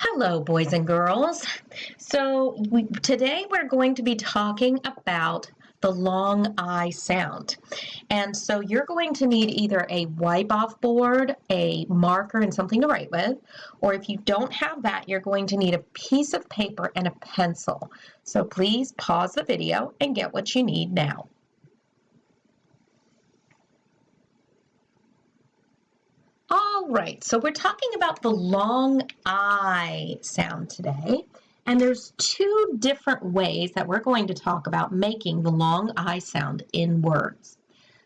Hello, boys and girls. Today we're going to be talking about the long I sound. And so you're going to need either a wipe-off board, a marker, and something to write with, or if you don't have that, you're going to need a piece of paper and a pencil. So please pause the video and get what you need now. All right, so we're talking about the long I sound today, and there's two different ways that we're going to talk about making the long I sound in words.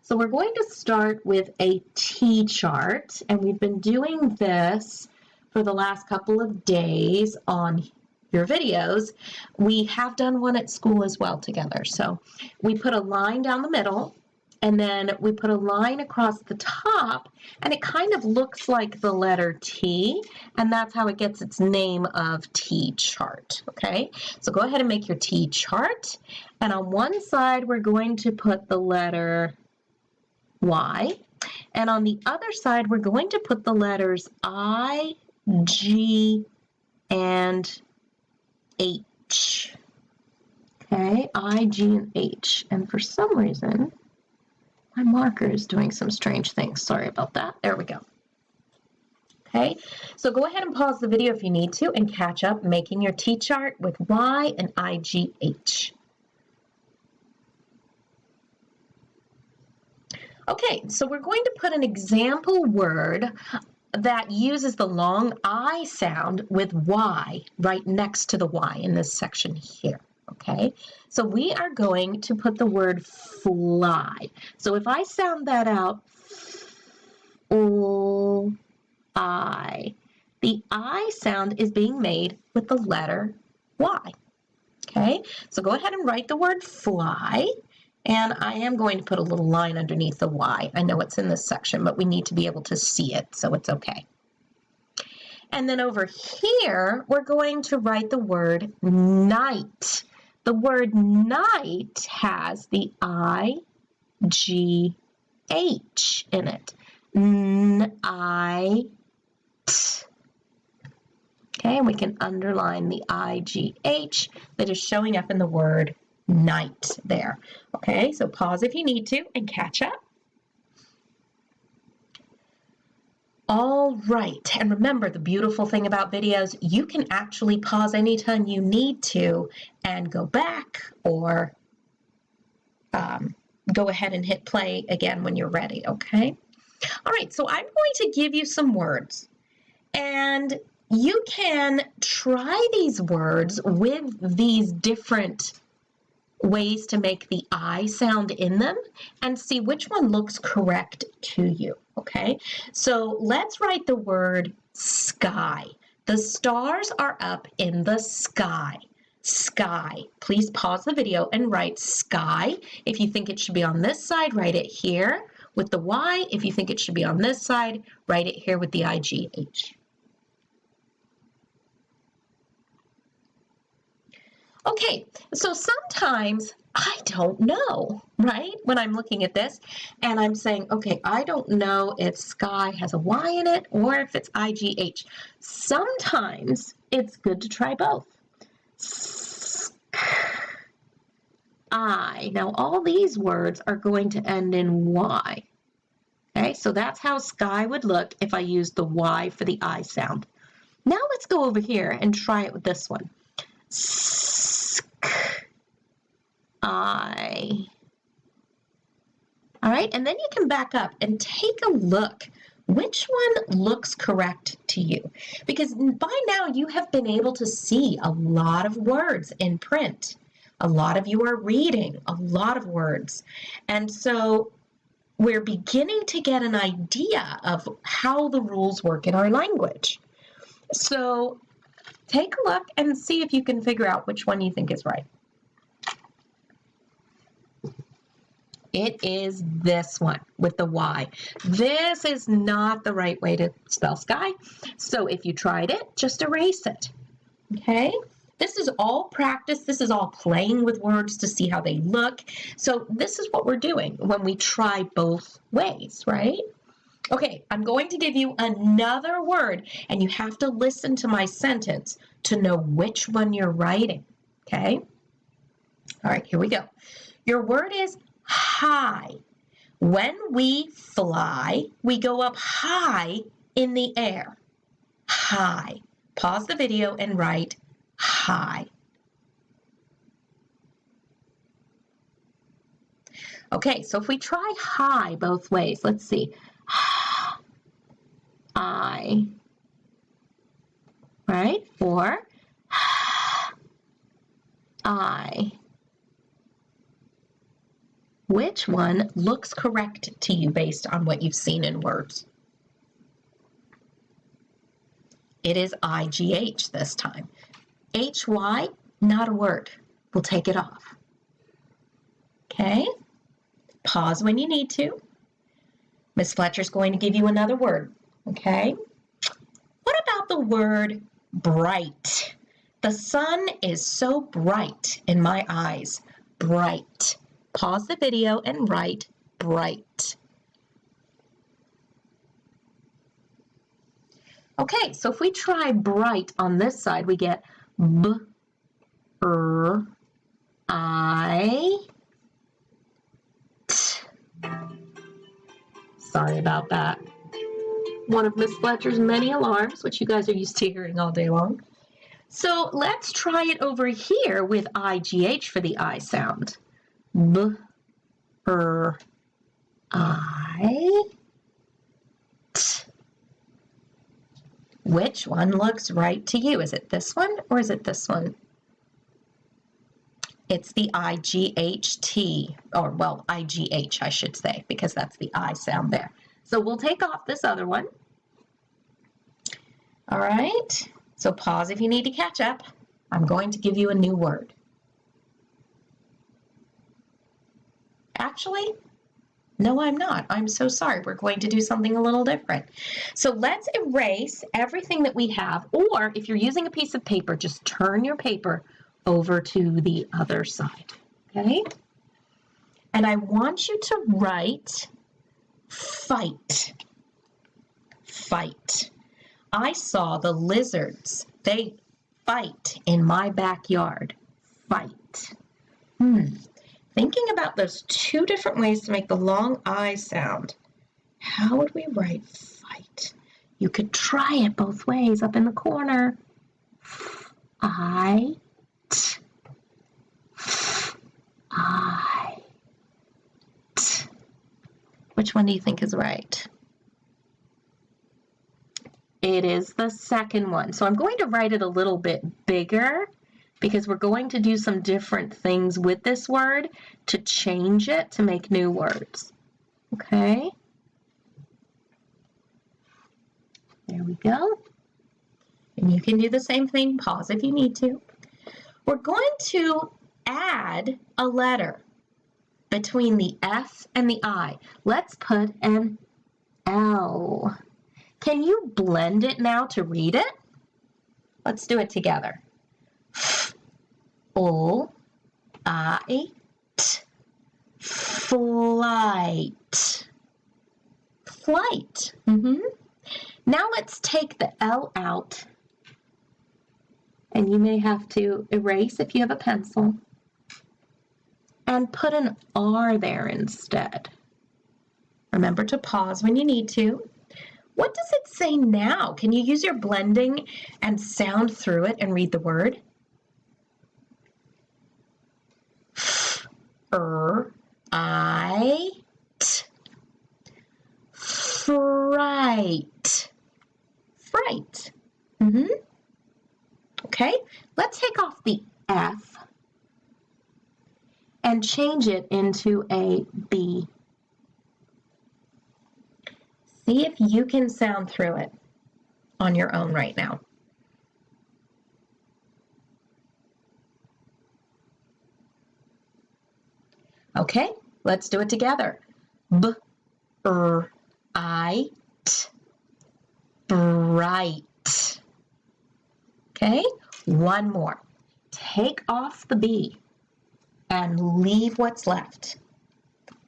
So we're going to start with a T chart, and we've been doing this for the last couple of days on your videos. We have done one at school as well together. So we put a line down the middle, and then we put a line across the top, and it kind of looks like the letter T, and that's how it gets its name of T chart, okay? So go ahead and make your T chart, and on one side we're going to put the letter Y, and on the other side we're going to put the letters I, G, and H. Okay, I, G, and H, and for some reason, my marker is doing some strange things. Sorry about that. There we go. Okay, so go ahead and pause the video if you need to and catch up making your T chart with Y and IGH. Okay, so we're going to put an example word that uses the long I sound with Y right next to the Y in this section here. Okay, so we are going to put the word fly. So if I sound that out, I, the I sound is being made with the letter Y. Okay, so go ahead and write the word fly, and I am going to put a little line underneath the Y. I know it's in this section, but we need to be able to see it, so it's okay. And then over here, we're going to write the word night. The word night has the I-G-H in it. Night. Okay, and we can underline the I-G-H that is showing up in the word night there. Okay, so pause if you need to and catch up. All right, and remember the beautiful thing about videos, you can actually pause anytime you need to and go back or go ahead and hit play again when you're ready, okay? All right, so I'm going to give you some words, and you can try these words with these different ways to make the I sound in them and see which one looks correct to you, okay? So let's write the word sky. The stars are up in the sky. Sky. Please pause the video and write sky. If you think it should be on this side, write it here with the Y. If you think it should be on this side, write it here with the IGH. Okay, so sometimes I don't know, right? When I'm looking at this and I'm saying, okay, I don't know if sky has a Y in it or if it's IGH. Sometimes it's good to try both. I. Now all these words are going to end in Y. Okay, so that's how sky would look if I used the Y for the I sound. Now let's go over here and try it with this one. I. All right, and then you can back up and take a look. Which one looks correct to you? Because by now you have been able to see a lot of words in print. A lot of you are reading a lot of words. And so we're beginning to get an idea of how the rules work in our language. So take a look and see if you can figure out which one you think is right. It is this one with the Y. This is not the right way to spell sky. So if you tried it, just erase it. Okay? This is all practice. This is all playing with words to see how they look. So this is what we're doing when we try both ways, right? Okay, I'm going to give you another word, and you have to listen to my sentence to know which one you're writing, okay? All right, here we go. Your word is high. When we fly, we go up high in the air. High. Pause the video and write high. Okay, so if we try high both ways, let's see. I, right? Or I. Which one looks correct to you based on what you've seen in words? It is IGH this time. HY, not a word. We'll take it off. Okay? Pause when you need to. Miss Fletcher's going to give you another word. Okay? What about the word bright? The sun is so bright in my eyes. Bright. Pause the video and write bright. Okay, so if we try bright on this side, we get B, I, T. Sorry about that. One of Miss Fletcher's many alarms, which you guys are used to hearing all day long. So let's try it over here with IGH for the I sound. B, I, T. Which one looks right to you? Is it this one or is it this one? It's the IGHT, or well, IGH, I should say, because that's the I sound there. So we'll take off this other one. All right, so pause if you need to catch up. I'm going to give you a new word. Actually, no, I'm not. I'm so sorry. We're going to do something a little different. So let's erase everything that we have, or if you're using a piece of paper, just turn your paper over to the other side, okay? And I want you to write fight. Fight. I saw the lizards. They fight in my backyard. Fight. Thinking about those two different ways to make the long I sound, how would we write fight? You could try it both ways up in the corner. I, T, I, T. Which one do you think is right? It is the second one. So I'm going to write it a little bit bigger because we're going to do some different things with this word to change it to make new words. Okay? There we go. And you can do the same thing. Pause if you need to. We're going to add a letter between the F and the I. Let's put an L. Can you blend it now to read it? Let's do it together. F-O-I-T. Flight. Flight. Now let's take the L out. And you may have to erase if you have a pencil. And put an R there instead. Remember to pause when you need to. What does it say now? Can you use your blending and sound through it and read the word? F-R-I-T. Fright. Fright. Okay, let's take off the F and change it into a B. See if you can sound through it on your own right now. Okay, let's do it together. B-R-I-T. Bright. Okay, one more. Take off the B and leave what's left.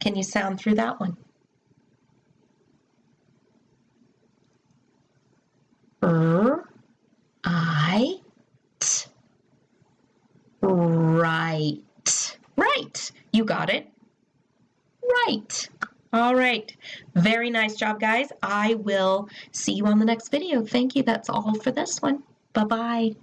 Can you sound through that one? I, t. Right. Right. You got it. Right. All right. Very nice job, guys. I will see you on the next video. Thank you. That's all for this one. Bye-bye.